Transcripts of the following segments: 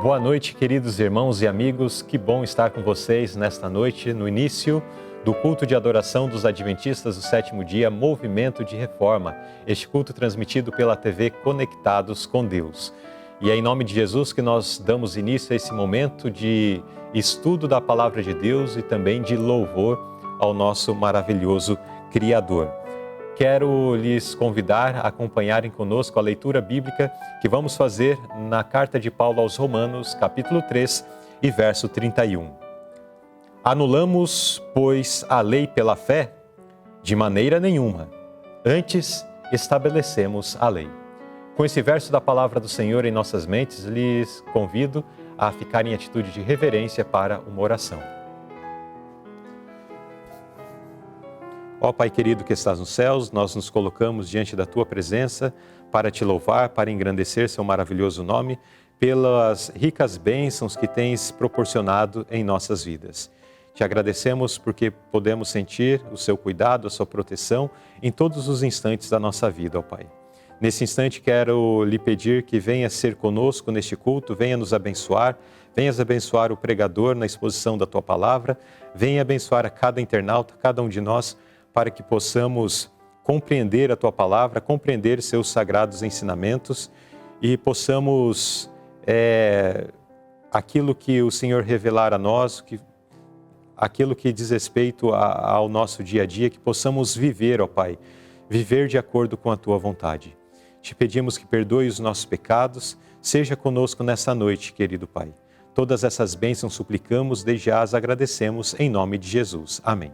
Boa noite, queridos irmãos e amigos. Que bom estar com vocês nesta noite, no início do culto de adoração dos Adventistas do Sétimo Dia, Movimento de Reforma. Este culto transmitido pela TV Conectados com Deus. E é em nome de Jesus que nós damos início a esse momento de estudo da Palavra de Deus e também de louvor ao nosso maravilhoso Criador. Quero lhes convidar a acompanharem conosco a leitura bíblica que vamos fazer na carta de Paulo aos Romanos, capítulo 3 e verso 31. Anulamos, pois, a lei pela fé? De maneira nenhuma. Antes, estabelecemos a lei. Com esse verso da palavra do Senhor em nossas mentes, lhes convido a ficar em atitude de reverência para uma oração. Ó Pai querido que estás nos céus, nós nos colocamos diante da Tua presença para Te louvar, para engrandecer Seu maravilhoso nome, pelas ricas bênçãos que Tens proporcionado em nossas vidas. Te agradecemos porque podemos sentir o Seu cuidado, a Sua proteção em todos os instantes da nossa vida, ó Pai. Nesse instante quero lhe pedir que venha ser conosco neste culto, venha nos abençoar, venhas abençoar o pregador na exposição da Tua palavra, venha abençoar a cada internauta, cada um de nós, para que possamos compreender a Tua palavra, compreender Seus sagrados ensinamentos e possamos, aquilo que o Senhor revelar a nós, aquilo que diz respeito ao nosso dia a dia, que possamos viver, ó Pai, viver de acordo com a Tua vontade. Te pedimos que perdoe os nossos pecados, seja conosco nessa noite, querido Pai. Todas essas bênçãos suplicamos, desde já as agradecemos, em nome de Jesus. Amém.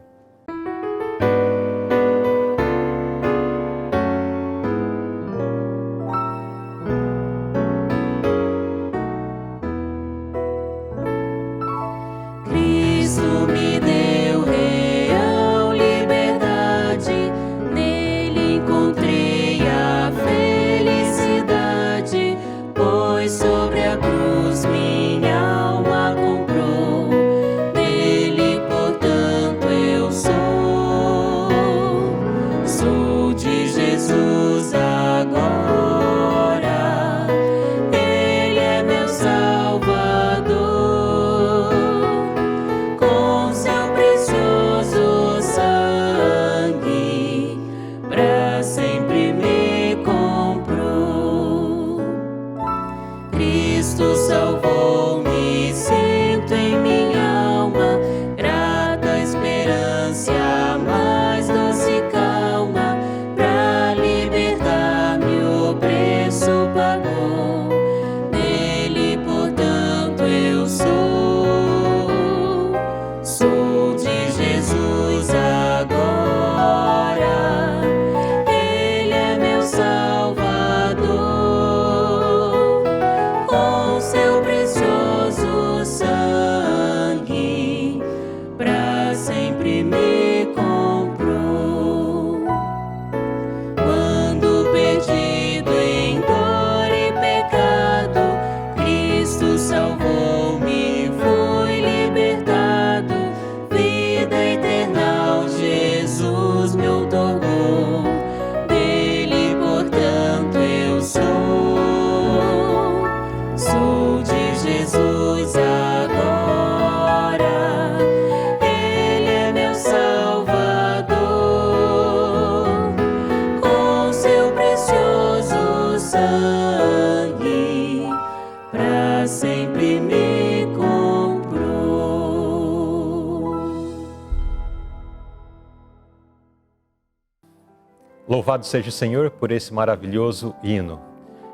Louvado seja o Senhor por esse maravilhoso hino.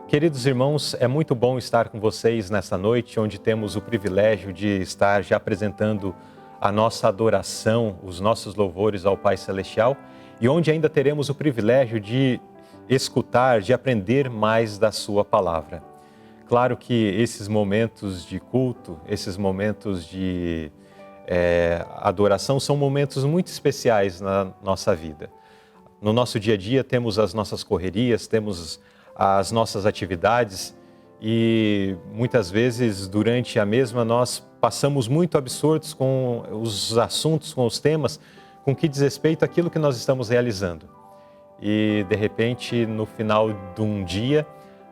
Queridos irmãos, é muito bom estar com vocês nesta noite, onde temos o privilégio de estar já apresentando a nossa adoração, os nossos louvores ao Pai Celestial, e onde ainda teremos o privilégio de escutar, de aprender mais da Sua palavra. Claro que esses momentos de culto, esses momentos de adoração são momentos muito especiais na nossa vida. No nosso dia a dia temos as nossas correrias, temos as nossas atividades e muitas vezes durante a mesma nós passamos muito absortos com os assuntos, com os temas, com que diz respeito àquilo que nós estamos realizando. E de repente no final de um dia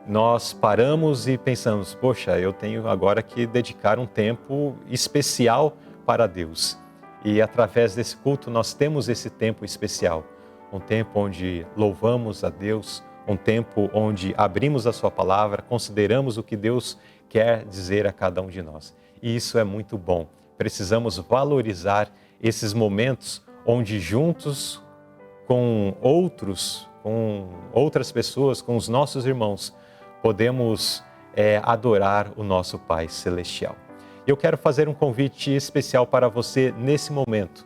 nós paramos e pensamos, poxa, eu tenho agora que dedicar um tempo especial para Deus. E através desse culto nós temos esse tempo especial, um tempo onde louvamos a Deus, um tempo onde abrimos a sua palavra, consideramos o que Deus quer dizer a cada um de nós. E isso é muito bom. Precisamos valorizar esses momentos onde juntos com outras pessoas, com os nossos irmãos, podemos adorar o nosso Pai Celestial. Eu quero fazer um convite especial para você nesse momento,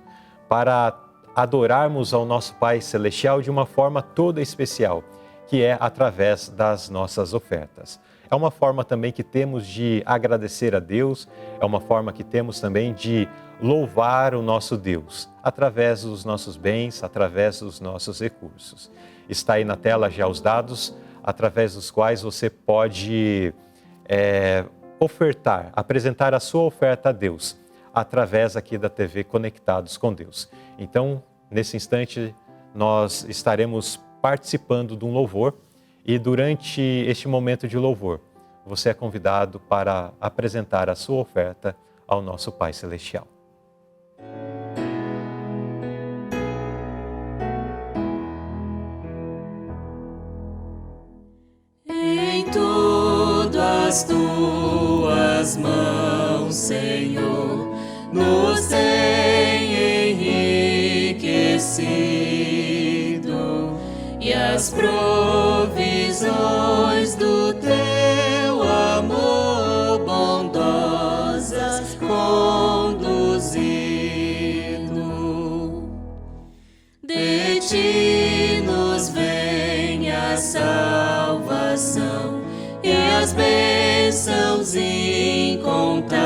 para adorarmos ao nosso Pai Celestial de uma forma toda especial, que é através das nossas ofertas. É uma forma também que temos de agradecer a Deus, é uma forma que temos também de louvar o nosso Deus, através dos nossos bens, através dos nossos recursos. Está aí na tela já os dados, através dos quais você pode ofertar, apresentar a sua oferta a Deus, através aqui da TV Conectados com Deus. Então, nesse instante, nós estaremos participando de um louvor e durante este momento de louvor, você é convidado para apresentar a sua oferta ao nosso Pai Celestial. Em tudo as tuas mãos, Senhor, nos tem enriquecido e as provisões do teu amor bondosas conduzido. De ti nos vem a salvação e as bênçãos incontáveis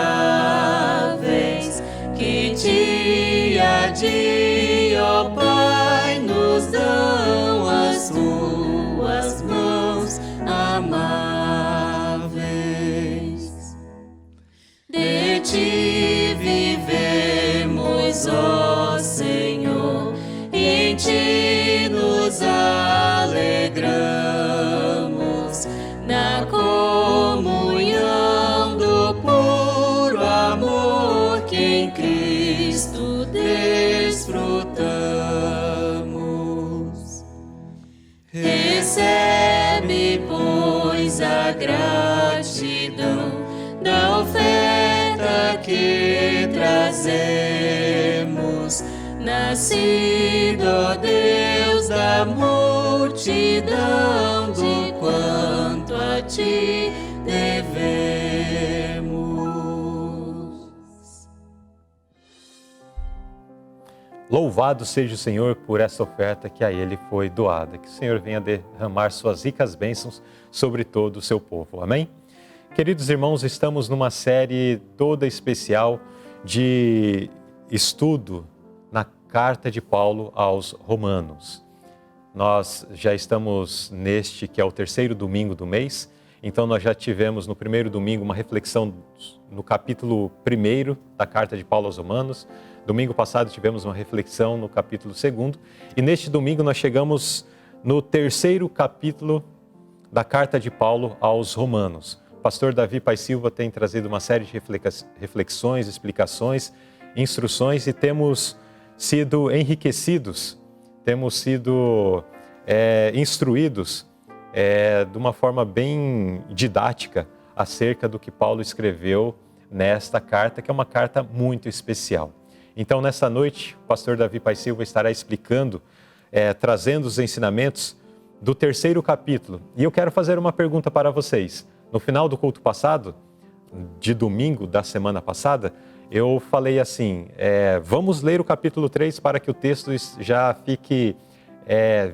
que dia a dia, ó Pai, nos dão as tuas mãos amáveis. De ti vivemos, ó Senhor, e em ti nos alegramos na comunhão do puro amor que em Cristo desfrutamos. Recebe, pois, a gratidão da oferta que trazemos, nascido, ó Deus, da multidão de quanto a ti devemos. Louvado seja o Senhor por essa oferta que a Ele foi doada. Que o Senhor venha derramar suas ricas bênçãos sobre todo o seu povo. Amém? Queridos irmãos, estamos numa série toda especial de estudo na carta de Paulo aos Romanos. Nós já estamos neste que é o terceiro domingo do mês, então nós já tivemos no primeiro domingo uma reflexão no capítulo 1 da carta de Paulo aos Romanos. Domingo passado tivemos uma reflexão no capítulo 2 e neste domingo nós chegamos no terceiro capítulo da carta de Paulo aos Romanos. O pastor Davi Pai Silva tem trazido uma série de reflexões, explicações, instruções e temos sido enriquecidos, temos sido instruídos de uma forma bem didática acerca do que Paulo escreveu nesta carta, que é uma carta muito especial. Então, nessa noite, o pastor Davi Pai Silva estará explicando, trazendo os ensinamentos do terceiro capítulo. E eu quero fazer uma pergunta para vocês. No final do culto passado, de domingo da semana passada, eu falei assim, vamos ler o capítulo 3 para que o texto já fique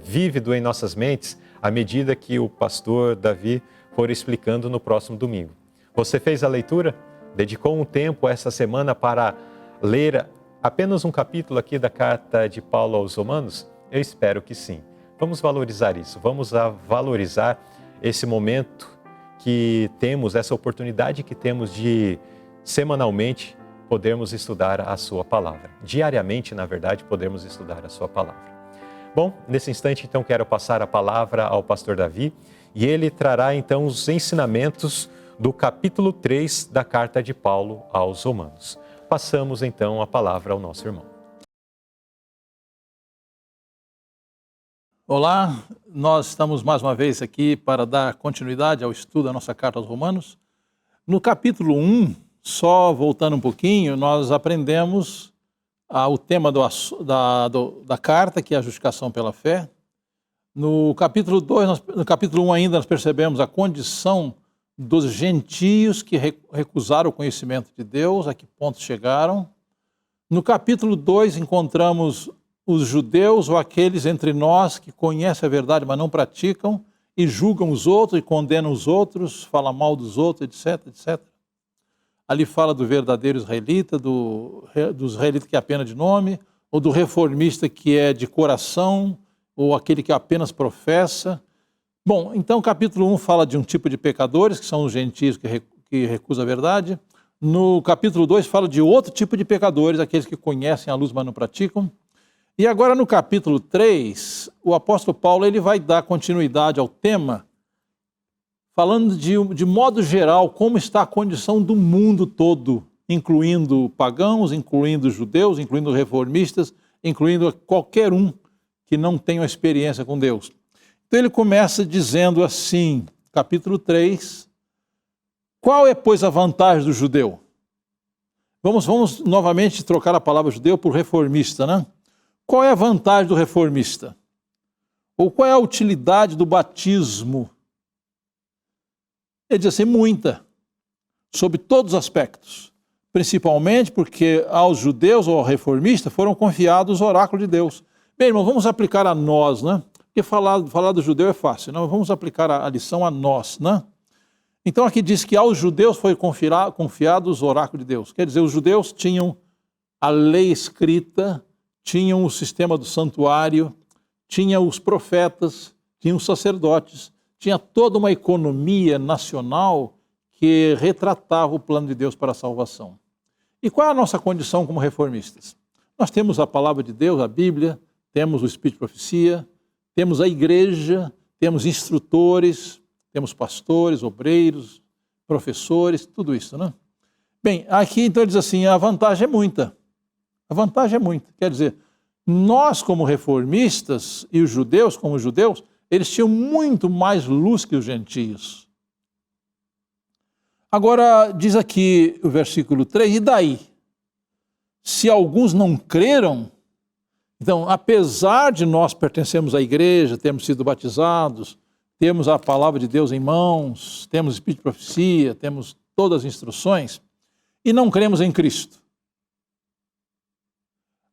vívido em nossas mentes à medida que o pastor Davi for explicando no próximo domingo. Você fez a leitura? Dedicou um tempo essa semana para ler apenas um capítulo aqui da carta de Paulo aos Romanos? Eu espero que sim. Vamos valorizar isso, vamos valorizar esse momento que temos, essa oportunidade que temos de semanalmente podermos estudar a sua palavra. Diariamente, na verdade, podemos estudar a sua palavra. Bom, nesse instante, então, quero passar a palavra ao pastor Davi e ele trará então os ensinamentos do capítulo 3 da carta de Paulo aos Romanos. Passamos então a palavra ao nosso irmão. Olá, nós estamos mais uma vez aqui para dar continuidade ao estudo da nossa carta aos Romanos. No capítulo 1, só voltando um pouquinho, nós aprendemos o tema da carta, que é a justificação pela fé. No capítulo 2, no capítulo 1 ainda, nós percebemos a condição dos gentios que recusaram o conhecimento de Deus, a que ponto chegaram. No capítulo 2 encontramos os judeus ou aqueles entre nós que conhecem a verdade, mas não praticam, e julgam os outros e condenam os outros, falam mal dos outros, etc, etc. Ali fala do verdadeiro israelita, do israelita que é apenas de nome, ou do reformista que é de coração, ou aquele que apenas professa. Bom, então o capítulo 1 fala de um tipo de pecadores, que são os gentios que recusam a verdade. No capítulo 2 fala de outro tipo de pecadores, aqueles que conhecem a luz, mas não praticam. E agora no capítulo 3, o apóstolo Paulo ele vai dar continuidade ao tema, falando de modo geral como está a condição do mundo todo, incluindo pagãos, incluindo judeus, incluindo reformistas, incluindo qualquer um que não tenha uma experiência com Deus. Então ele começa dizendo assim, capítulo 3, qual é, pois, a vantagem do judeu? Vamos novamente trocar a palavra judeu por reformista, né? Qual é a vantagem do reformista? Ou qual é a utilidade do batismo? Ele diz assim, muita, sob todos os aspectos, principalmente porque aos judeus ou ao reformista foram confiados os oráculos de Deus. Bem, irmão, vamos aplicar a nós, né? Porque falar do judeu é fácil, não? Vamos aplicar a lição a nós, né? Então aqui diz que aos judeus foi confiados os oráculos de Deus. Quer dizer, os judeus tinham a lei escrita, tinham o sistema do santuário, tinha os profetas, tinha os sacerdotes, tinha toda uma economia nacional que retratava o plano de Deus para a salvação. E qual é a nossa condição como reformistas? Nós temos a palavra de Deus, a Bíblia, temos o Espírito de Profecia, temos a igreja, temos instrutores, temos pastores, obreiros, professores, tudo isso, né? Bem, aqui então ele diz assim, a vantagem é muita. A vantagem é muita. Quer dizer, nós como reformistas e os judeus como judeus, eles tinham muito mais luz que os gentios. Agora, diz aqui o versículo 3, e daí? Se alguns não creram, então, apesar de nós pertencermos à igreja, termos sido batizados, temos a palavra de Deus em mãos, temos Espírito de Profecia, temos todas as instruções, e não cremos em Cristo,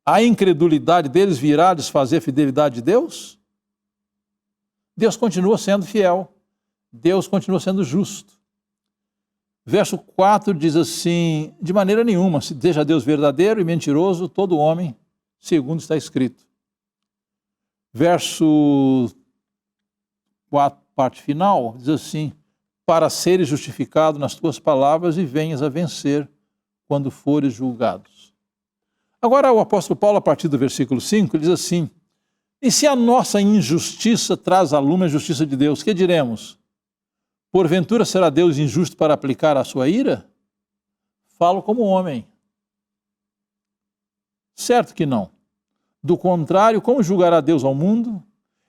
a incredulidade deles virá desfazer a fidelidade de Deus? Deus continua sendo fiel. Deus continua sendo justo. Verso 4 diz assim, de maneira nenhuma, seja Deus verdadeiro e mentiroso, todo homem, segundo está escrito. Verso 4, parte final, diz assim, para seres justificado nas tuas palavras e venhas a vencer quando fores julgados. Agora o apóstolo Paulo, a partir do versículo 5, diz assim, e se a nossa injustiça traz à lume a justiça de Deus, que diremos? Porventura será Deus injusto para aplicar a sua ira? Falo como homem. Certo que não. Do contrário, como julgará Deus ao mundo?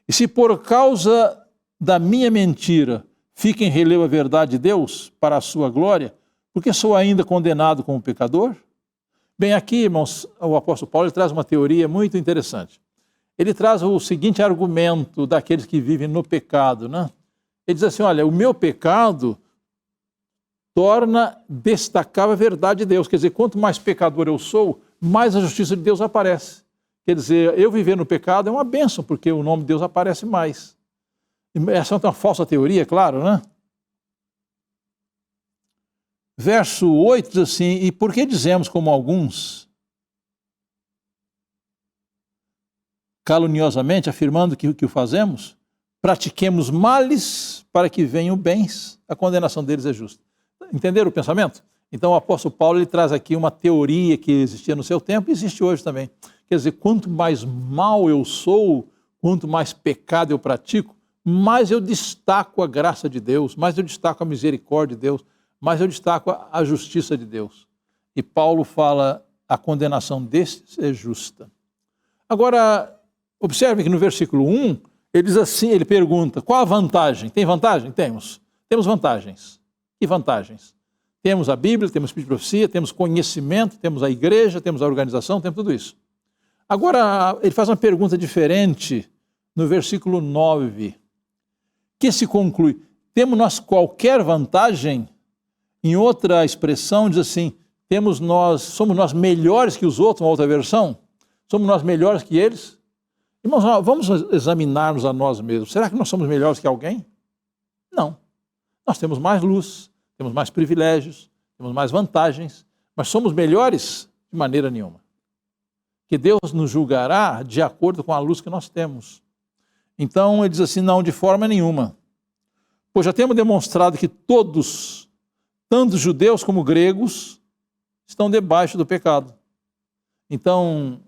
E se por causa da minha mentira fica em relevo a verdade de Deus para a sua glória, porque sou ainda condenado como pecador? Bem, aqui, irmãos, o apóstolo Paulo traz uma teoria muito interessante. Ele traz o seguinte argumento daqueles que vivem no pecado, né? Ele diz assim, olha, o meu pecado torna destacável a verdade de Deus. Quer dizer, quanto mais pecador eu sou, mais a justiça de Deus aparece. Quer dizer, eu viver no pecado é uma bênção, porque o nome de Deus aparece mais. Essa é uma falsa teoria, claro, né? Verso 8 diz assim, e por que dizemos como alguns, caluniosamente, afirmando que o que fazemos, pratiquemos males para que venham bens, a condenação deles é justa. Entenderam o pensamento? Então o apóstolo Paulo ele traz aqui uma teoria que existia no seu tempo e existe hoje também. Quer dizer, quanto mais mal eu sou, quanto mais pecado eu pratico, mais eu destaco a graça de Deus, mais eu destaco a misericórdia de Deus, mais eu destaco a justiça de Deus. E Paulo fala, a condenação destes é justa. Agora, observe que no versículo 1, ele diz assim, ele pergunta, qual a vantagem? Tem vantagem? Temos. Temos vantagens. Que vantagens? Temos a Bíblia, temos a Espírito de Profecia, temos conhecimento, temos a igreja, temos a organização, temos tudo isso. Agora, ele faz uma pergunta diferente no versículo 9, que se conclui, temos nós qualquer vantagem? Em outra expressão, diz assim, somos nós melhores que os outros, uma outra versão? Somos nós melhores que eles? Irmãos, vamos examinar-nos a nós mesmos. Será que nós somos melhores que alguém? Não. Nós temos mais luz, temos mais privilégios, temos mais vantagens, mas somos melhores de maneira nenhuma. Que Deus nos julgará de acordo com a luz que nós temos. Então ele diz assim, não, de forma nenhuma. Pois já temos demonstrado que todos, tanto judeus como gregos, estão debaixo do pecado. Então,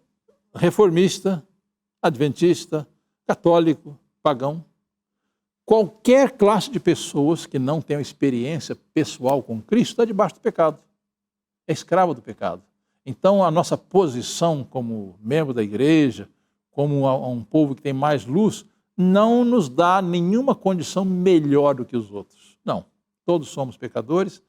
reformista, adventista, católico, pagão, qualquer classe de pessoas que não tenham experiência pessoal com Cristo está debaixo do pecado, é escravo do pecado. Então, a nossa posição como membro da igreja, como um povo que tem mais luz, não nos dá nenhuma condição melhor do que os outros. Não, todos somos pecadores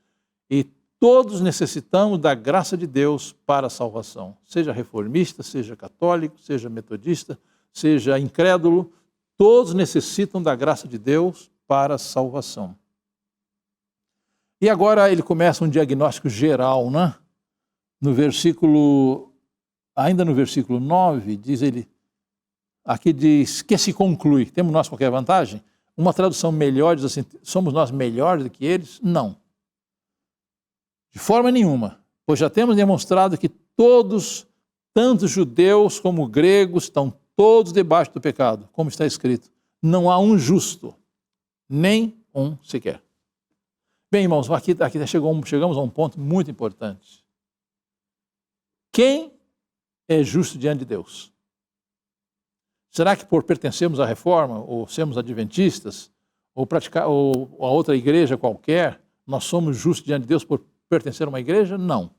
e todos necessitamos da graça de Deus para a salvação. Seja reformista, seja católico, seja metodista, seja incrédulo, todos necessitam da graça de Deus para a salvação. E agora ele começa um diagnóstico geral, né? Ainda no versículo 9, diz ele, aqui diz que se conclui, temos nós qualquer vantagem? Uma tradução melhor diz assim, somos nós melhores do que eles? Não. De forma nenhuma, pois já temos demonstrado que todos, tanto judeus como gregos, estão todos debaixo do pecado, como está escrito. Não há um justo, nem um sequer. Bem, irmãos, aqui chegamos a um ponto muito importante. Quem é justo diante de Deus? Será que por pertencermos à reforma, ou sermos adventistas, ou a outra igreja qualquer, nós somos justos diante de Deus por pertencer a uma igreja? Não.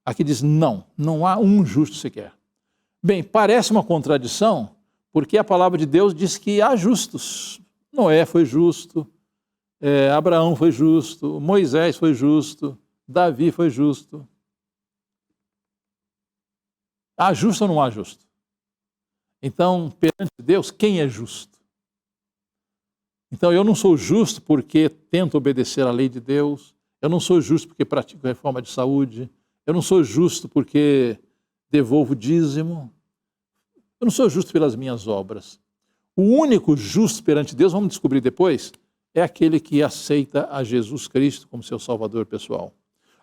Aqui diz não, não há um justo sequer. Bem, parece uma contradição, porque a palavra de Deus diz que há justos. Noé foi justo, Abraão foi justo, Moisés foi justo, Davi foi justo. Há justo ou não há justo? Então, perante Deus, quem é justo? Então, eu não sou justo porque tento obedecer à lei de Deus, eu não sou justo porque pratico reforma de saúde, eu não sou justo porque devolvo dízimo, eu não sou justo pelas minhas obras. O único justo perante Deus, vamos descobrir depois, é aquele que aceita a Jesus Cristo como seu Salvador pessoal.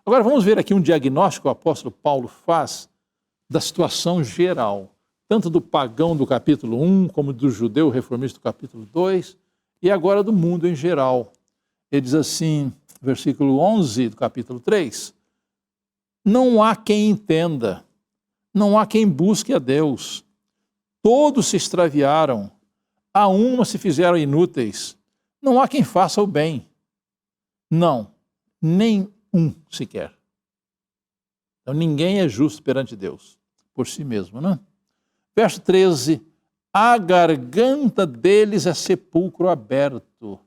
Agora vamos ver aqui um diagnóstico que o apóstolo Paulo faz da situação geral, tanto do pagão do capítulo 1, como do judeu reformista do capítulo 2, e agora do mundo em geral. Ele diz assim, versículo 11 do capítulo 3, não há quem entenda, não há quem busque a Deus, todos se extraviaram, a uma se fizeram inúteis, não há quem faça o bem, não, nem um sequer. Então ninguém é justo perante Deus, por si mesmo, né? Verso 13, a garganta deles é sepulcro aberto.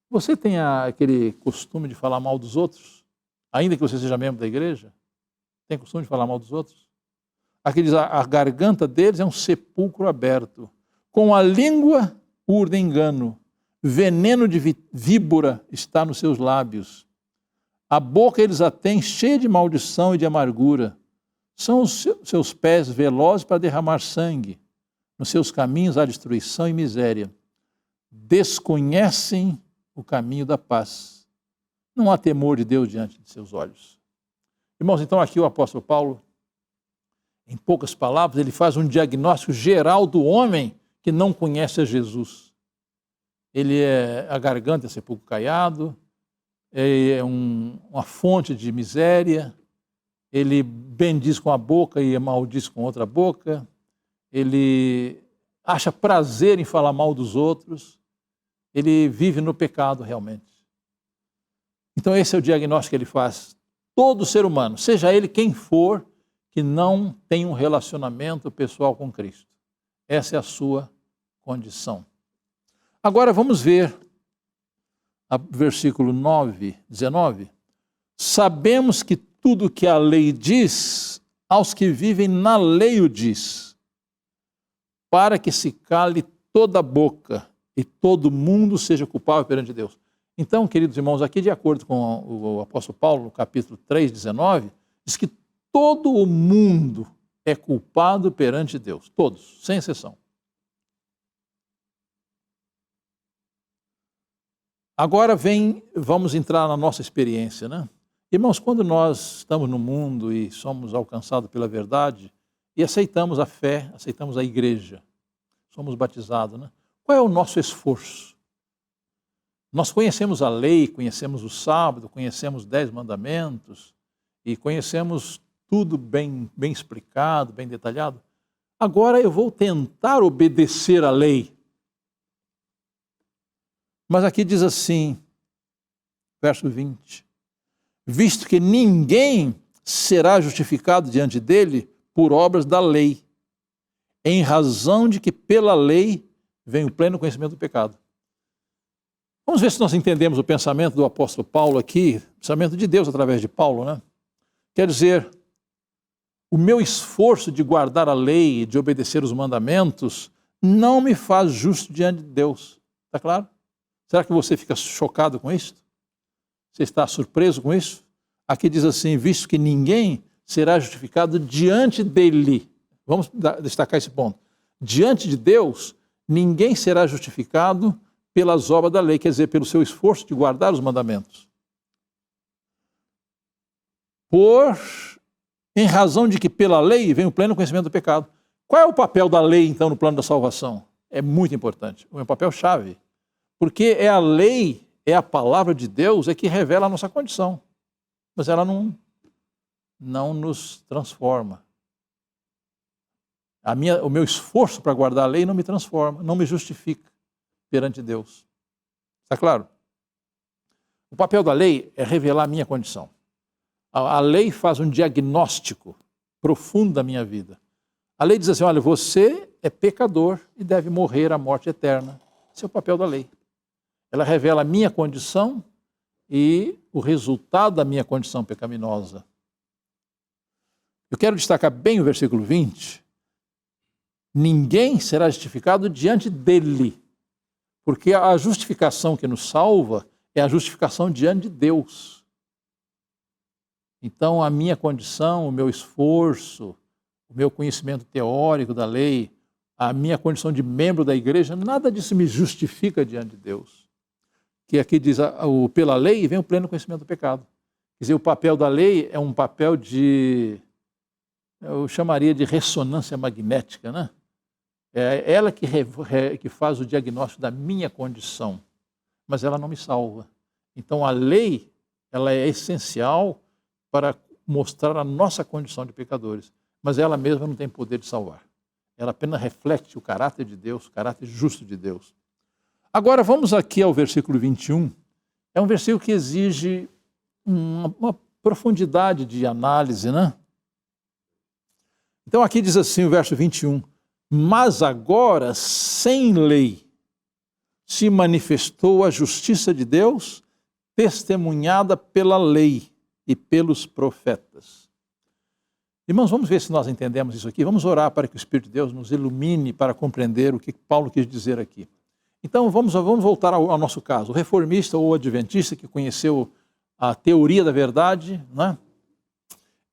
Você tem aquele costume de falar mal dos outros? Ainda que você seja membro da igreja? Tem costume de falar mal dos outros? Aqui diz, a garganta deles é um sepulcro aberto. Com a língua urda engano. Veneno de víbora está nos seus lábios. A boca eles a têm cheia de maldição e de amargura. São os seus pés velozes para derramar sangue. Nos seus caminhos há destruição e miséria. Desconhecem o caminho da paz. Não há temor de Deus diante de seus olhos. Irmãos, então aqui o apóstolo Paulo, em poucas palavras, ele faz um diagnóstico geral do homem que não conhece a Jesus. Ele é a garganta, é sepulcro caiado, é uma fonte de miséria, ele bendiz com a boca e maldiz com outra boca, ele acha prazer em falar mal dos outros, ele vive no pecado realmente. Então esse é o diagnóstico que ele faz. Todo ser humano, seja ele quem for, que não tem um relacionamento pessoal com Cristo. Essa é a sua condição. Agora vamos ver versículo 19. Sabemos que tudo que a lei diz, aos que vivem na lei o diz, para que se cale toda a boca e todo mundo seja culpável perante Deus. Então, queridos irmãos, aqui de acordo com o apóstolo Paulo, no capítulo 3, 19, diz que todo o mundo é culpado perante Deus, todos, sem exceção. Agora vamos entrar na nossa experiência, né? Irmãos, quando nós estamos no mundo e somos alcançados pela verdade e aceitamos a fé, aceitamos a igreja, somos batizados, né? Qual é o nosso esforço? Nós conhecemos a lei, conhecemos o sábado, conhecemos os 10 mandamentos e conhecemos tudo bem explicado, bem detalhado. Agora eu vou tentar obedecer à lei. Mas aqui diz assim, verso 20, visto que ninguém será justificado diante dele por obras da lei, em razão de que pela lei vem o pleno conhecimento do pecado. Vamos ver se nós entendemos o pensamento do apóstolo Paulo aqui, o pensamento de Deus através de Paulo, né? Quer dizer, o meu esforço de guardar a lei e de obedecer os mandamentos não me faz justo diante de Deus. Está claro? Será que você fica chocado com isso? Você está surpreso com isso? Aqui diz assim, visto que ninguém será justificado diante dele. Vamos destacar esse ponto. Diante de Deus, ninguém será justificado pelas obras da lei, quer dizer, pelo seu esforço de guardar os mandamentos. Em razão de que pela lei vem o pleno conhecimento do pecado. Qual é o papel da lei, então, no plano da salvação? É muito importante, é um papel-chave. Porque é a lei, é a palavra de Deus, é que revela a nossa condição. Mas ela não nos transforma. O meu esforço para guardar a lei não me transforma, não me justifica perante Deus. Está claro? O papel da lei é revelar a minha condição. A lei faz um diagnóstico profundo da minha vida. A lei diz assim, olha, você é pecador e deve morrer a morte eterna. Esse é o papel da lei. Ela revela a minha condição e o resultado da minha condição pecaminosa. Eu quero destacar bem o versículo 20. Ninguém será justificado diante dele, porque a justificação que nos salva é a justificação diante de Deus. Então, a minha condição, o meu esforço, o meu conhecimento teórico da lei, a minha condição de membro da igreja, nada disso me justifica diante de Deus. Que aqui diz, pela lei vem o pleno conhecimento do pecado. Quer dizer, o papel da lei é um papel eu chamaria de ressonância magnética, né? É ela que faz o diagnóstico da minha condição, mas ela não me salva. Então a lei, ela é essencial para mostrar a nossa condição de pecadores, mas ela mesma não tem poder de salvar. Ela apenas reflete o caráter de Deus, o caráter justo de Deus. Agora vamos aqui ao versículo 21. É um versículo que exige uma profundidade de análise, né? Então aqui diz assim o verso 21. Mas agora, sem lei, se manifestou a justiça de Deus, testemunhada pela lei e pelos profetas. Irmãos, vamos ver se nós entendemos isso aqui. Vamos orar para que o Espírito de Deus nos ilumine para compreender o que Paulo quis dizer aqui. Então, vamos voltar ao nosso caso. O reformista ou o adventista que conheceu a teoria da verdade, né?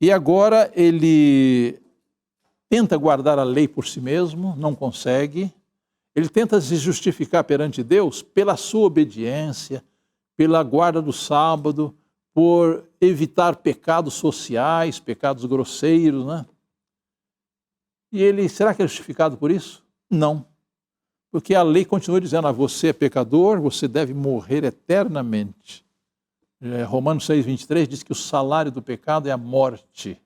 E agora ele tenta guardar a lei por si mesmo, não consegue. Ele tenta se justificar perante Deus pela sua obediência, pela guarda do sábado, por evitar pecados sociais, pecados grosseiros, né? E será que é justificado por isso? Não. Porque a lei continua dizendo, você é pecador, você deve morrer eternamente. Romanos 6, 23 diz que o salário do pecado é a morte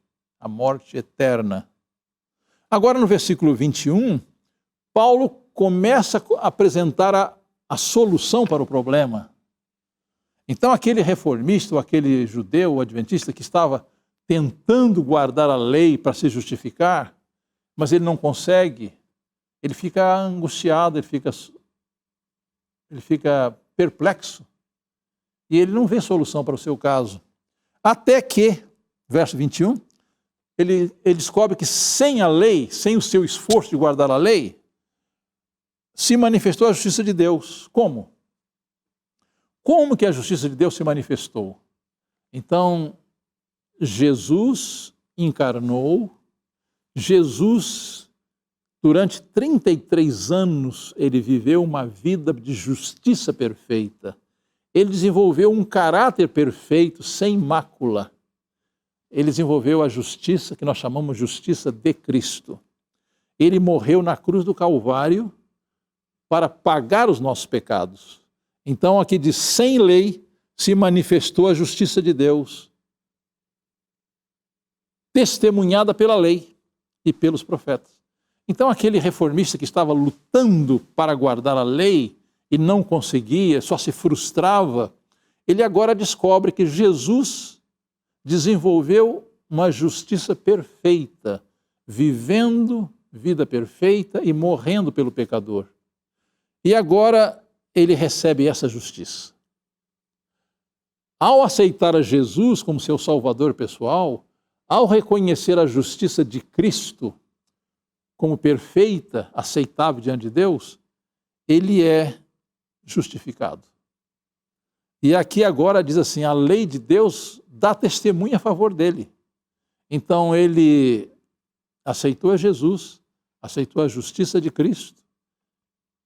eterna. Agora no versículo 21, Paulo começa a apresentar a solução para o problema. Então, aquele reformista, ou aquele judeu, ou adventista, que estava tentando guardar a lei para se justificar, mas ele não consegue, ele fica angustiado, ele fica perplexo, e ele não vê solução para o seu caso. Até que, verso 21, ele descobre que sem a lei, sem o seu esforço de guardar a lei, se manifestou a justiça de Deus. Como? Como que a justiça de Deus se manifestou? Então, Jesus encarnou, Jesus, durante 33 anos, ele viveu uma vida de justiça perfeita. Ele desenvolveu um caráter perfeito, sem mácula. Ele desenvolveu a justiça que nós chamamos justiça de Cristo. Ele morreu na cruz do Calvário para pagar os nossos pecados. Então, aqui diz, sem lei se manifestou a justiça de Deus, testemunhada pela lei e pelos profetas. Então, aquele reformista que estava lutando para guardar a lei e não conseguia, só se frustrava, ele agora descobre que Jesus desenvolveu uma justiça perfeita, vivendo vida perfeita e morrendo pelo pecador. E agora ele recebe essa justiça. Ao aceitar a Jesus como seu Salvador pessoal, ao reconhecer a justiça de Cristo como perfeita, aceitável diante de Deus, ele é justificado. E aqui agora diz assim, a lei de Deus dá testemunha a favor dele. Então ele aceitou a Jesus, aceitou a justiça de Cristo.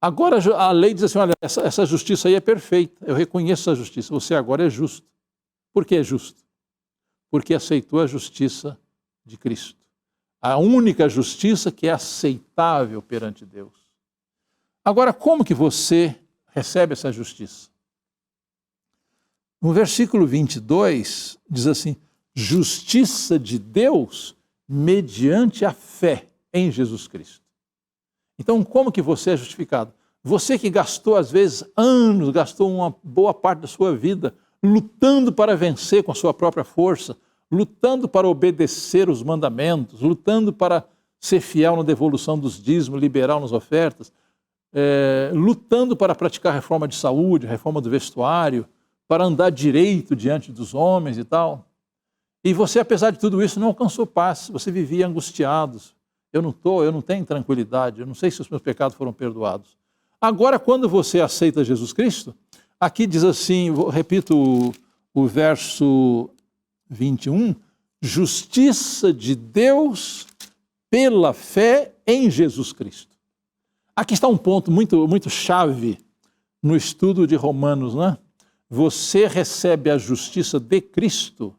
Agora a lei diz assim, olha, essa justiça aí é perfeita, eu reconheço essa justiça, você agora é justo. Por que é justo? Porque aceitou a justiça de Cristo. A única justiça que é aceitável perante Deus. Agora, como que você recebe essa justiça? No versículo 22, diz assim, justiça de Deus mediante a fé em Jesus Cristo. Então, como que você é justificado? Você que gastou, às vezes, anos, gastou uma boa parte da sua vida lutando para vencer com a sua própria força, lutando para obedecer os mandamentos, lutando para ser fiel na devolução dos dízimos, liberal nas ofertas, lutando para praticar reforma de saúde, reforma do vestuário, para andar direito diante dos homens e tal. E você, apesar de tudo isso, não alcançou paz, você vivia angustiado. Eu não tenho tranquilidade, eu não sei se os meus pecados foram perdoados. Agora, quando você aceita Jesus Cristo, aqui diz assim, repito o verso 21, justiça de Deus pela fé em Jesus Cristo. Aqui está um ponto muito chave no estudo de Romanos, né? Você recebe a justiça de Cristo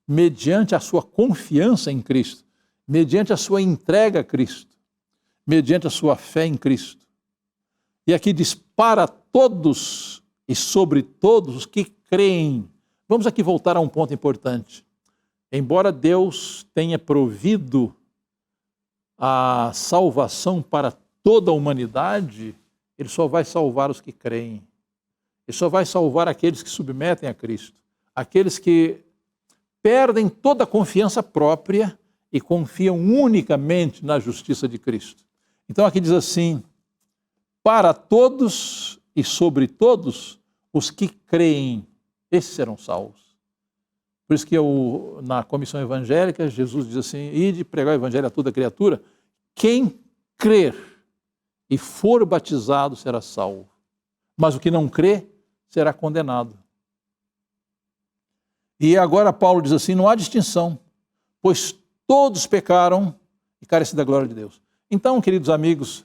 mediante a sua confiança em Cristo, mediante a sua entrega a Cristo, mediante a sua fé em Cristo. E aqui diz, para todos e sobre todos os que creem. Vamos aqui voltar a um ponto importante. Embora Deus tenha provido a salvação para toda a humanidade, Ele só vai salvar os que creem. Ele só vai salvar aqueles que submetem a Cristo. Aqueles que perdem toda a confiança própria e confiam unicamente na justiça de Cristo. Então aqui diz assim, para todos e sobre todos os que creem, esses serão salvos. Por isso que na comissão evangélica, Jesus diz assim, ide pregar o evangelho a toda criatura, quem crer e for batizado será salvo, mas o que não crê será condenado. E agora Paulo diz assim, não há distinção, pois todos pecaram e carecem da glória de Deus. Então, queridos amigos,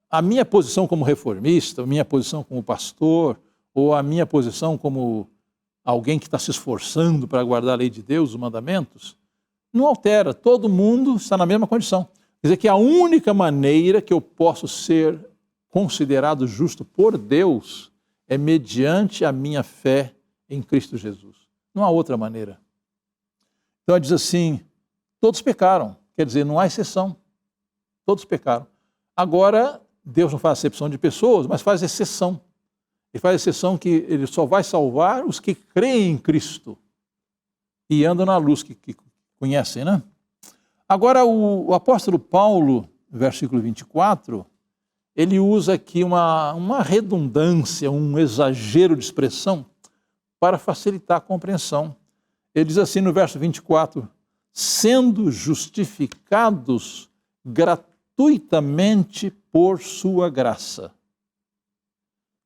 a minha posição como reformista, a minha posição como pastor, ou a minha posição como alguém que está se esforçando para guardar a lei de Deus, os mandamentos, não altera, todo mundo está na mesma condição. Quer dizer que a única maneira que eu posso ser considerado justo por Deus é mediante a minha fé em Cristo Jesus. Não há outra maneira. Então ele diz assim, todos pecaram, quer dizer, não há exceção. Todos pecaram. Agora, Deus não faz acepção de pessoas, mas faz exceção. Ele faz exceção que ele só vai salvar os que creem em Cristo e andam na luz, que conhecem, né? Agora, o apóstolo Paulo, versículo 24, ele usa aqui uma redundância, um exagero de expressão para facilitar a compreensão. Ele diz assim no verso 24, sendo justificados gratuitamente por sua graça.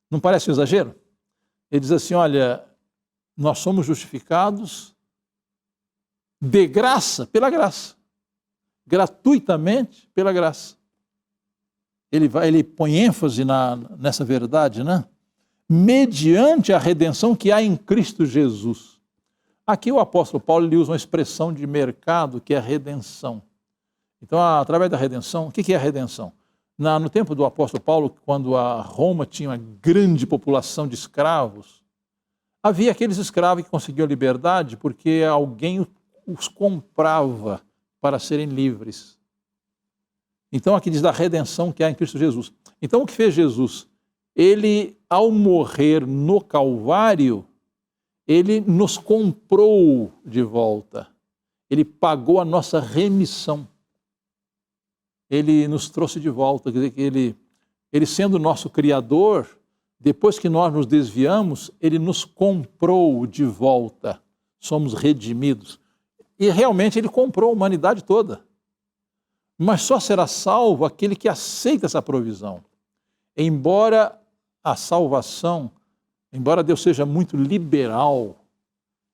Não parece um exagero? Ele diz assim, olha, nós somos justificados de graça, pela graça. Gratuitamente pela graça. Ele põe ênfase nessa verdade, né? Mediante a redenção que há em Cristo Jesus. Aqui o apóstolo Paulo ele usa uma expressão de mercado que é redenção. Então, através da redenção, o que é a redenção? No tempo do apóstolo Paulo, quando a Roma tinha uma grande população de escravos, havia aqueles escravos que conseguiam liberdade porque alguém os comprava para serem livres. Então, aqui diz da redenção que há em Cristo Jesus. Então, o que fez Jesus? Ele, ao morrer no Calvário, ele nos comprou de volta. Ele pagou a nossa remissão. Ele nos trouxe de volta. Quer dizer, que ele sendo nosso Criador, depois que nós nos desviamos, ele nos comprou de volta. Somos redimidos. E realmente ele comprou a humanidade toda. Mas só será salvo aquele que aceita essa provisão. Embora a salvação, embora Deus seja muito liberal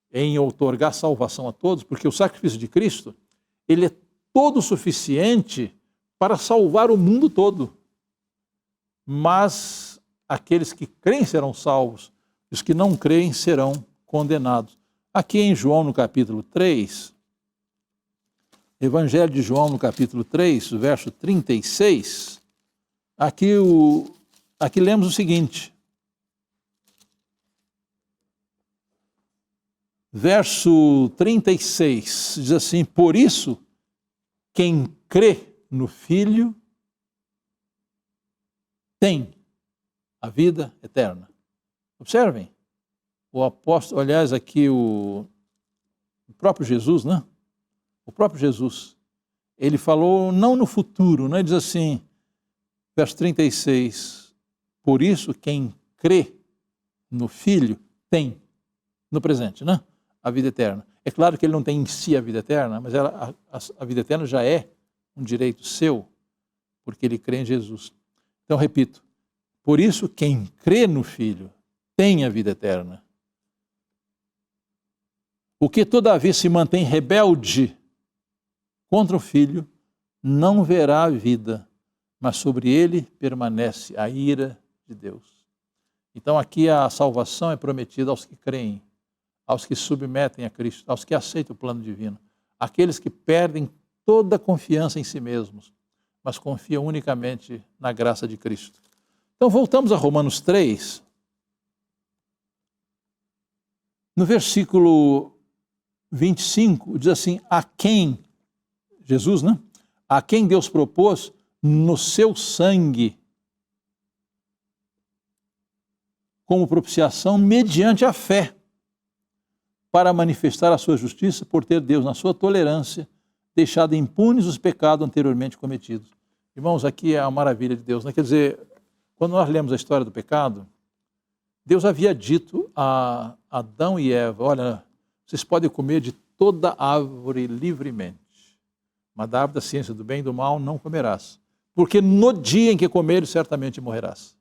em outorgar salvação a todos, porque o sacrifício de Cristo, ele é todo suficiente para salvar o mundo todo. Mas aqueles que creem serão salvos, os que não creem serão condenados. Aqui em João, no capítulo 3, Evangelho de João, no capítulo 3, verso 36, aqui lemos o seguinte, verso 36, diz assim, por isso, quem crê no Filho tem a vida eterna. Observem, o apóstolo, aliás, aqui o próprio Jesus, né? O próprio Jesus, ele falou não no futuro, né? Ele diz assim, verso 36, por isso quem crê no Filho tem, no presente, né? A vida eterna. É claro que ele não tem em si a vida eterna, mas a vida eterna já é um direito seu, porque ele crê em Jesus. Então, repito, por isso quem crê no Filho tem a vida eterna. O que todavia se mantém rebelde contra o Filho não verá a vida, mas sobre ele permanece a ira de Deus. Então aqui a salvação é prometida aos que creem, aos que submetem a Cristo, aos que aceitam o plano divino, aqueles que perdem toda a confiança em si mesmos, mas confiam unicamente na graça de Cristo. Então voltamos a Romanos 3, no versículo 25, diz assim, a quem, Jesus, né? A quem Deus propôs no seu sangue como propiciação mediante a fé, para manifestar a sua justiça por ter Deus, na sua tolerância, deixado impunes os pecados anteriormente cometidos. Irmãos, aqui é a maravilha de Deus, né? Quer dizer, quando nós lemos a história do pecado, Deus havia dito a Adão e Eva, olha, vocês podem comer de toda árvore livremente, mas da árvore da ciência do bem e do mal não comerás, porque no dia em que comeres certamente morrerás.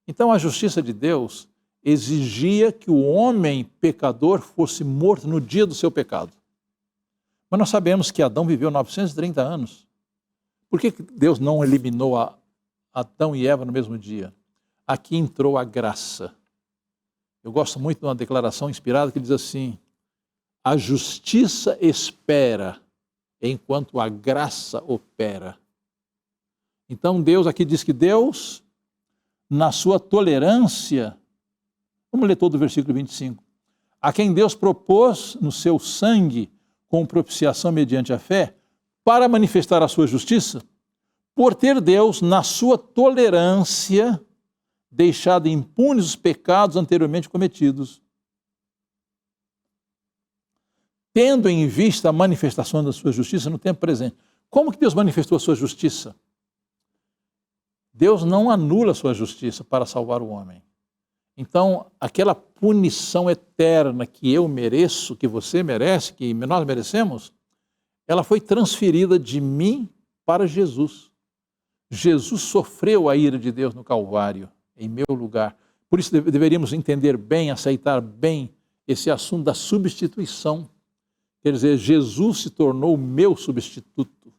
Então a justiça de Deus exigia que o homem pecador fosse morto no dia do seu pecado. Mas nós sabemos que Adão viveu 930 anos. Por que Deus não eliminou Adão e Eva no mesmo dia? Aqui entrou a graça. Eu gosto muito de uma declaração inspirada que diz assim, a justiça espera enquanto a graça opera. Então Deus aqui diz que Deus, na sua tolerância, vamos ler todo o versículo 25, a quem Deus propôs no seu sangue com propiciação mediante a fé, para manifestar a sua justiça, por ter Deus, na sua tolerância, deixado impunes os pecados anteriormente cometidos, tendo em vista a manifestação da sua justiça no tempo presente. Como que Deus manifestou a sua justiça? Deus não anula a sua justiça para salvar o homem. Então, aquela punição eterna que eu mereço, que você merece, que nós merecemos, ela foi transferida de mim para Jesus. Jesus sofreu a ira de Deus no Calvário, em meu lugar. Por isso deveríamos entender bem, aceitar bem esse assunto da substituição. Quer dizer, Jesus se tornou o meu substituto.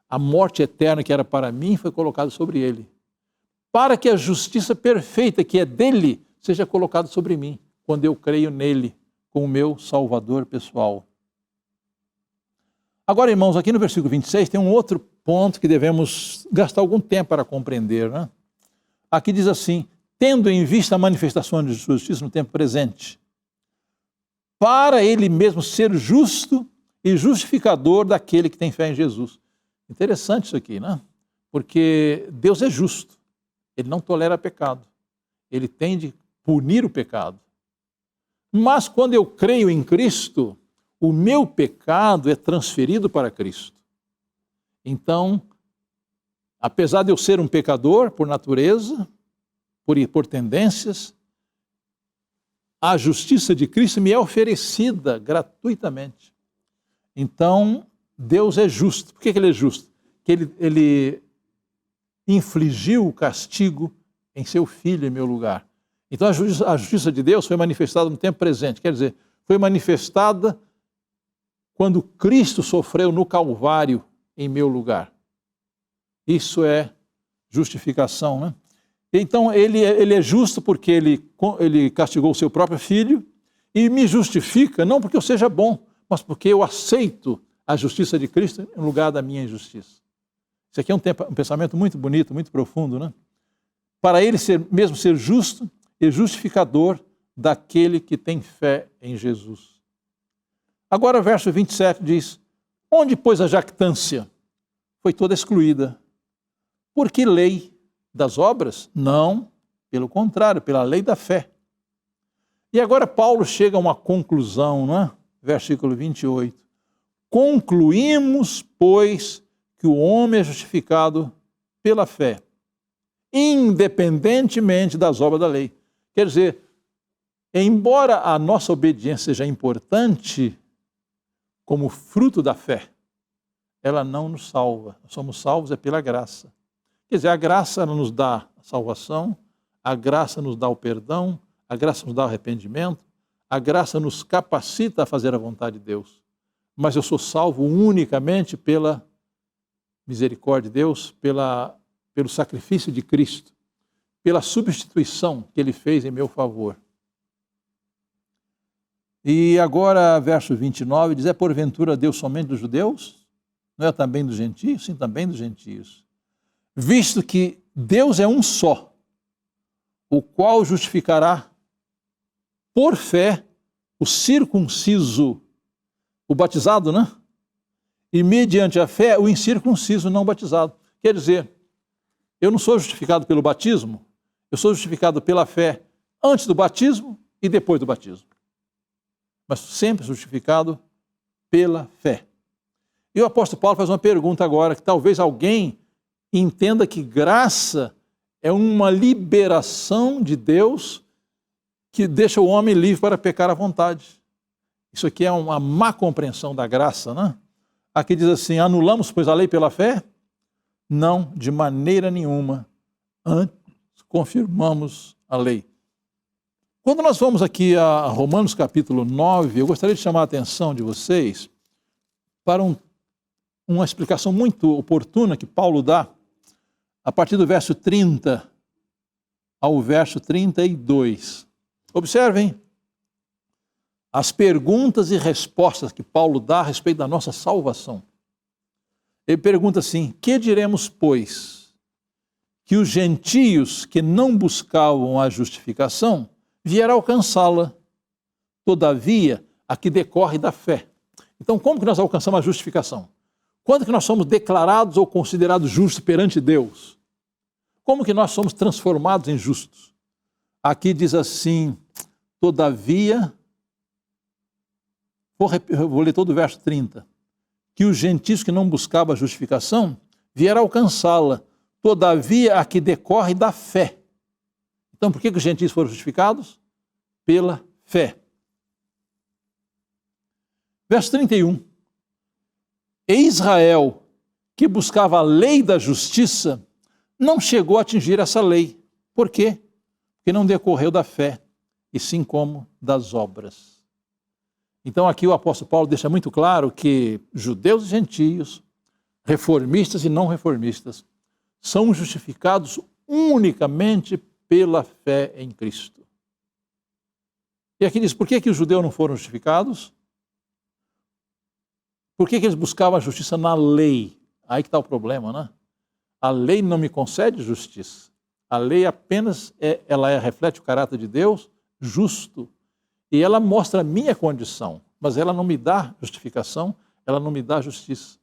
A morte eterna que era para mim foi colocada sobre ele. Para que a justiça perfeita que é dele seja colocada sobre mim, quando eu creio nele como meu Salvador pessoal. Agora, irmãos, aqui no versículo 26 tem um outro ponto que devemos gastar algum tempo para compreender, né? Aqui diz assim, tendo em vista a manifestação de sua justiça no tempo presente, para ele mesmo ser justo e justificador daquele que tem fé em Jesus. Interessante isso aqui, né? Porque Deus é justo, ele não tolera pecado, ele tem de punir o pecado. Mas quando eu creio em Cristo, o meu pecado é transferido para Cristo. Então, apesar de eu ser um pecador por natureza, por tendências, a justiça de Cristo me é oferecida gratuitamente. Então, Deus é justo. Por que ele é justo? Porque ele infligiu o castigo em seu filho em meu lugar. Então, a justiça de Deus foi manifestada no tempo presente. Quer dizer, foi manifestada quando Cristo sofreu no Calvário em meu lugar. Isso é justificação, né? Então, ele é justo porque ele castigou o seu próprio filho e me justifica, não porque eu seja bom, mas porque eu aceito a justiça de Cristo em lugar da minha injustiça. Isso aqui é um pensamento muito bonito, muito profundo, né? Para ele mesmo ser justo e justificador daquele que tem fé em Jesus. Agora, verso 27 diz, onde, pois, a jactância foi toda excluída? Por que lei das obras? Não, pelo contrário, pela lei da fé. E agora Paulo chega a uma conclusão, não é? Versículo 28. Concluímos, pois, que o homem é justificado pela fé, independentemente das obras da lei. Quer dizer, embora a nossa obediência seja importante como fruto da fé, ela não nos salva. Nós somos salvos é pela graça. Quer dizer, a graça nos dá a salvação, a graça nos dá o perdão, a graça nos dá o arrependimento, a graça nos capacita a fazer a vontade de Deus. Mas eu sou salvo unicamente pela misericórdia de Deus, pelo sacrifício de Cristo, pela substituição que ele fez em meu favor. E agora, verso 29, diz, é porventura Deus somente dos judeus? Não é também dos gentios? Sim, também dos gentios. Visto que Deus é um só, o qual justificará por fé o circunciso, o batizado, né? E mediante a fé, o incircunciso não batizado. Quer dizer, eu não sou justificado pelo batismo, eu sou justificado pela fé antes do batismo e depois do batismo. Mas sempre justificado pela fé. E o apóstolo Paulo faz uma pergunta agora, que talvez alguém entenda que graça é uma liberação de Deus que deixa o homem livre para pecar à vontade. Isso aqui é uma má compreensão da graça, né? Aqui diz assim, anulamos, pois, a lei pela fé? Não, de maneira nenhuma. Antes, confirmamos a lei. Quando nós vamos aqui a Romanos capítulo 9, eu gostaria de chamar a atenção de vocês para uma explicação muito oportuna que Paulo dá a partir do verso 30 ao verso 32. Observem as perguntas e respostas que Paulo dá a respeito da nossa salvação. Ele pergunta assim, que diremos, pois, que os gentios que não buscavam a justificação vieram alcançá-la, todavia, a que decorre da fé. Então, como que nós alcançamos a justificação? Quando que nós somos declarados ou considerados justos perante Deus? Como que nós somos transformados em justos? Aqui diz assim, todavia, vou ler todo o verso 30, que os gentios que não buscavam a justificação vieram alcançá-la, todavia a que decorre da fé. Então, por que os gentios foram justificados? Pela fé. Verso 31. E Israel, que buscava a lei da justiça, não chegou a atingir essa lei. Por quê? Porque não decorreu da fé, e sim como das obras. Então aqui o apóstolo Paulo deixa muito claro que judeus e gentios, reformistas e não reformistas, são justificados unicamente pela fé em Cristo. E aqui diz, por que os judeus não foram justificados? Por que eles buscavam a justiça na lei? Aí que está o problema, né? A lei não me concede justiça. A lei apenas reflete o caráter de Deus justo. E ela mostra a minha condição, mas ela não me dá justificação, ela não me dá justiça.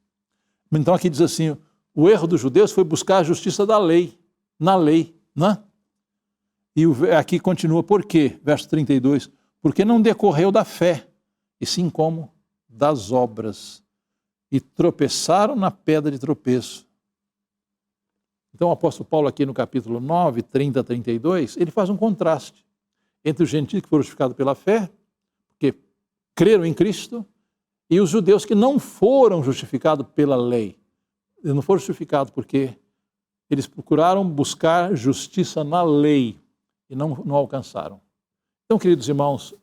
Então aqui diz assim, o erro dos judeus foi buscar a justiça da lei, na lei, né? E aqui continua, por quê? Verso 32, porque não decorreu da fé, e sim como das obras, e tropeçaram na pedra de tropeço. Então o apóstolo Paulo aqui no capítulo 9, 30 a 32, ele faz um contraste entre os gentios que foram justificados pela fé, que creram em Cristo, e os judeus que não foram justificados pela lei. Eles não foram justificados porque eles procuraram buscar justiça na lei e não alcançaram. Então, queridos irmãos,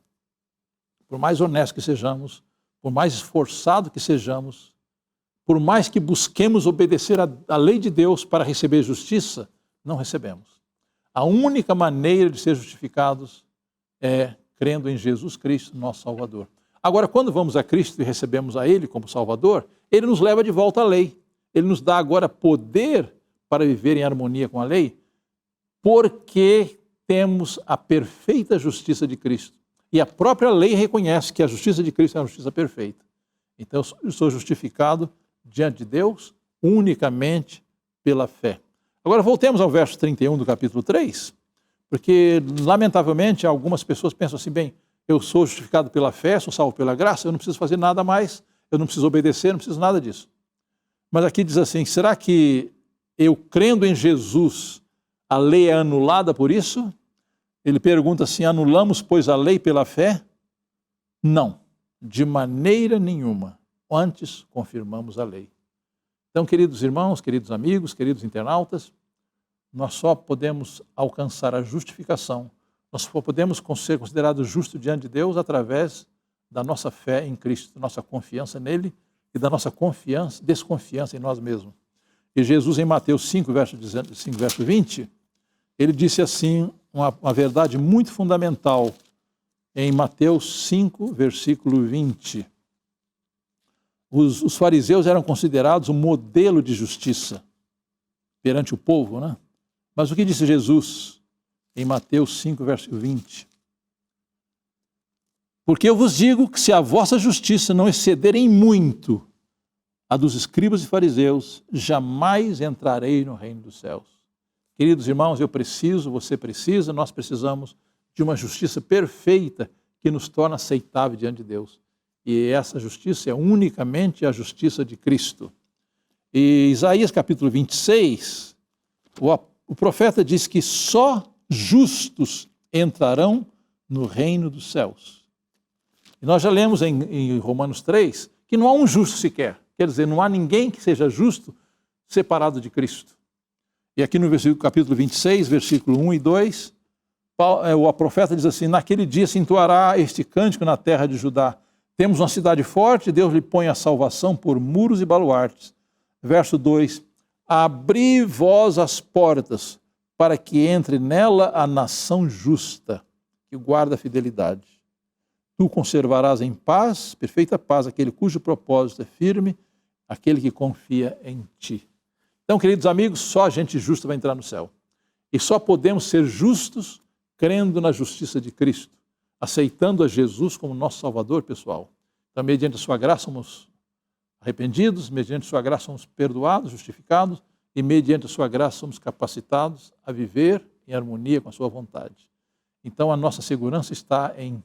por mais honestos que sejamos, por mais esforçados que sejamos, por mais que busquemos obedecer à lei de Deus para receber justiça, não recebemos. A única maneira de ser justificados é crendo em Jesus Cristo, nosso Salvador. Agora, quando vamos a Cristo e recebemos a Ele como Salvador, Ele nos leva de volta à lei. Ele nos dá agora poder para viver em harmonia com a lei, porque temos a perfeita justiça de Cristo. E a própria lei reconhece que a justiça de Cristo é uma justiça perfeita. Então, eu sou justificado diante de Deus unicamente pela fé. Agora, voltemos ao verso 31 do capítulo 3, porque, lamentavelmente, algumas pessoas pensam assim, bem, eu sou justificado pela fé, sou salvo pela graça, eu não preciso fazer nada mais, eu não preciso obedecer, não preciso nada disso. Mas aqui diz assim, será que eu crendo em Jesus, a lei é anulada por isso? Ele pergunta assim, anulamos, pois, a lei pela fé? Não, de maneira nenhuma. Antes, confirmamos a lei. Então, queridos irmãos, queridos amigos, queridos internautas, nós só podemos alcançar a justificação, nós só podemos ser considerados justos diante de Deus através da nossa fé em Cristo, da nossa confiança nele e da nossa desconfiança em nós mesmos. E Jesus, em Mateus 5, verso 20, ele disse assim, uma verdade muito fundamental, em Mateus 5, versículo 20. Os fariseus eram considerados um modelo de justiça perante o povo, né? Mas o que disse Jesus em Mateus 5, verso 20? Porque eu vos digo que se a vossa justiça não exceder em muito a dos escribas e fariseus, jamais entrarei no reino dos céus. Queridos irmãos, eu preciso, você precisa, nós precisamos de uma justiça perfeita que nos torna aceitável diante de Deus. E essa justiça é unicamente a justiça de Cristo. E Isaías capítulo 26, o profeta diz que só justos entrarão no reino dos céus. E nós já lemos em Romanos 3 que não há um justo sequer. Quer dizer, não há ninguém que seja justo separado de Cristo. E aqui no capítulo 26, versículo 1 e 2, o profeta diz assim, naquele dia se entoará este cântico na terra de Judá. Temos uma cidade forte, Deus lhe põe a salvação por muros e baluartes. Verso 2, abri vós as portas, para que entre nela a nação justa, que guarda a fidelidade. Tu conservarás em paz, perfeita paz, aquele cujo propósito é firme, aquele que confia em ti. Então, queridos amigos, só a gente justa vai entrar no céu. E só podemos ser justos crendo na justiça de Cristo, aceitando a Jesus como nosso Salvador pessoal. Também, diante da sua graça, somos arrependidos, mediante sua graça somos perdoados, justificados, e mediante sua graça somos capacitados a viver em harmonia com a sua vontade. Então a nossa segurança está em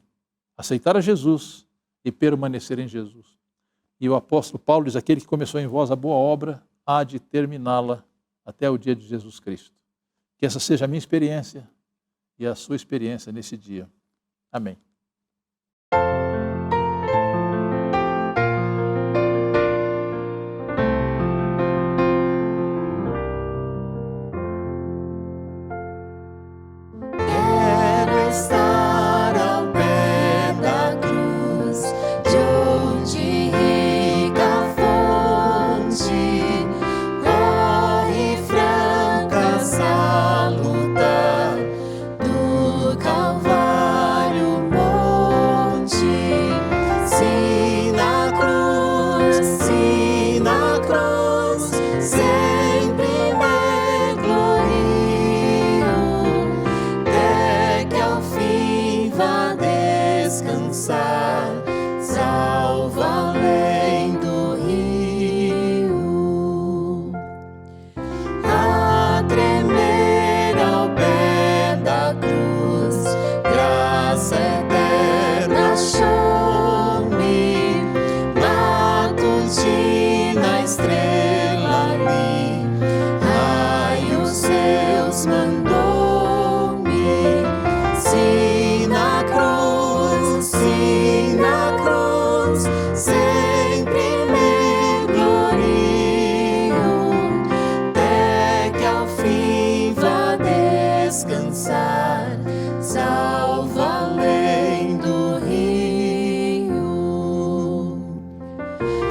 aceitar a Jesus e permanecer em Jesus. E o apóstolo Paulo diz: aquele que começou em vós a boa obra há de terminá-la até o dia de Jesus Cristo. Que essa seja a minha experiência e a sua experiência nesse dia. Amém. Quero estar ao pé da cruz, de onde rica fonte corre franca, salutar, do Calvário monte. Se na cruz, sempre me glorio, até que ao fim vá descansar, salvo além do rio. A tremer ao pé da cruz, graça eterna achou-me, matutina estrela ali, raios seus mandou-me. Se na cruz, sempre me glorio, até que ao fim vá descansar, salvo além do rio.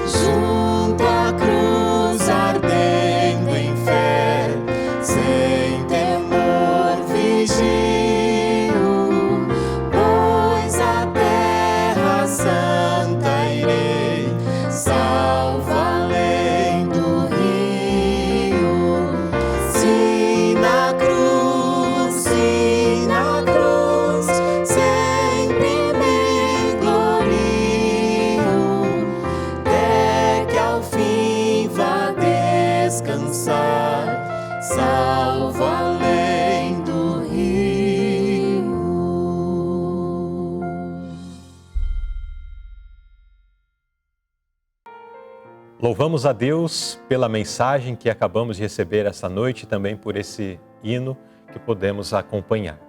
Junto à cruz ardendo em fé, sem temor vigio, pois a terra santa irei, salvo além do rio. Se na cruz, sempre me glorio, até que ao fim vá descansar, salvo além do rio. Louvamos a Deus pela mensagem que acabamos de receber esta noite e também por esse hino que podemos acompanhar.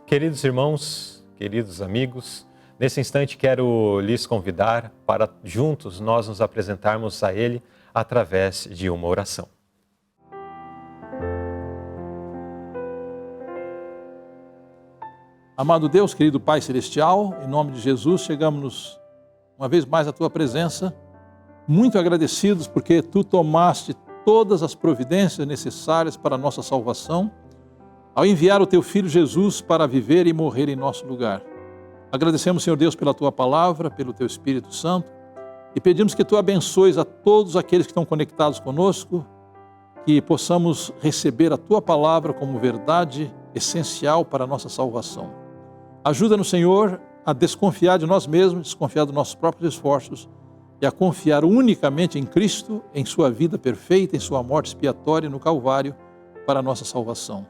Queridos irmãos, queridos amigos, nesse instante quero lhes convidar para juntos nós nos apresentarmos a Ele através de uma oração. Amado Deus, querido Pai Celestial, em nome de Jesus, chegamos uma vez mais à Tua presença, muito agradecidos porque Tu tomaste todas as providências necessárias para a nossa salvação, ao enviar o Teu Filho Jesus para viver e morrer em nosso lugar. Agradecemos, Senhor Deus, pela Tua palavra, pelo Teu Espírito Santo, e pedimos que Tu abençoes a todos aqueles que estão conectados conosco, que possamos receber a Tua palavra como verdade essencial para a nossa salvação. Ajuda-nos, Senhor, a desconfiar de nós mesmos, desconfiar dos nossos próprios esforços e a confiar unicamente em Cristo, em sua vida perfeita, em sua morte expiatória no Calvário, para a nossa salvação.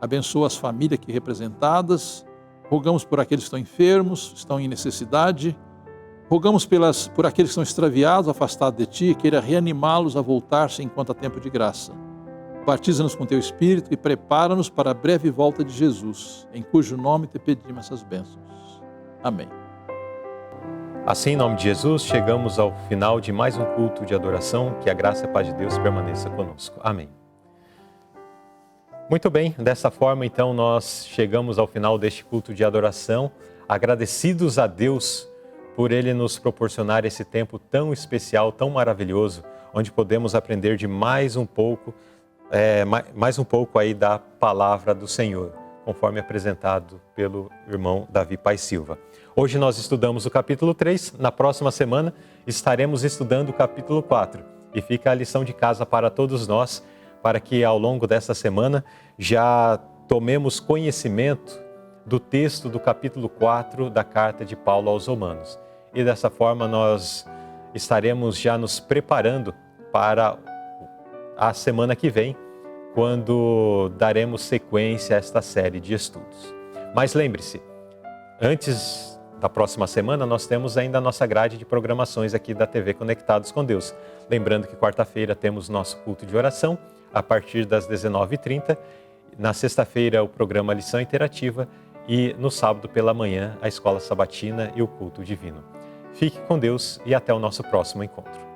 Abençoa as famílias aqui representadas, rogamos por aqueles que estão enfermos, estão em necessidade, rogamos por aqueles que estão extraviados, afastados de Ti, queira reanimá-los a voltar-se enquanto há tempo de graça. Batiza-nos com Teu Espírito e prepara-nos para a breve volta de Jesus, em cujo nome Te pedimos essas bênçãos. Amém. Assim, em nome de Jesus, chegamos ao final de mais um culto de adoração. Que a graça e a paz de Deus permaneça conosco. Amém. Muito bem, dessa forma, então, nós chegamos ao final deste culto de adoração, agradecidos a Deus por Ele nos proporcionar esse tempo tão especial, tão maravilhoso, onde podemos aprender de mais um pouco aí da palavra do Senhor, conforme apresentado pelo irmão Davi Pai Silva. Hoje nós estudamos o capítulo 3, na próxima semana estaremos estudando o capítulo 4. E fica a lição de casa para todos nós, para que ao longo dessa semana já tomemos conhecimento do texto do capítulo 4 da carta de Paulo aos Romanos. E dessa forma nós estaremos já nos preparando para a semana que vem, quando daremos sequência a esta série de estudos. Mas lembre-se, antes da próxima semana nós temos ainda a nossa grade de programações aqui da TV Conectados com Deus. Lembrando que quarta-feira temos nosso culto de oração a partir das 19h30, na sexta-feira o programa Lição Interativa e no sábado pela manhã a Escola Sabatina e o culto divino. Fique com Deus e até o nosso próximo encontro.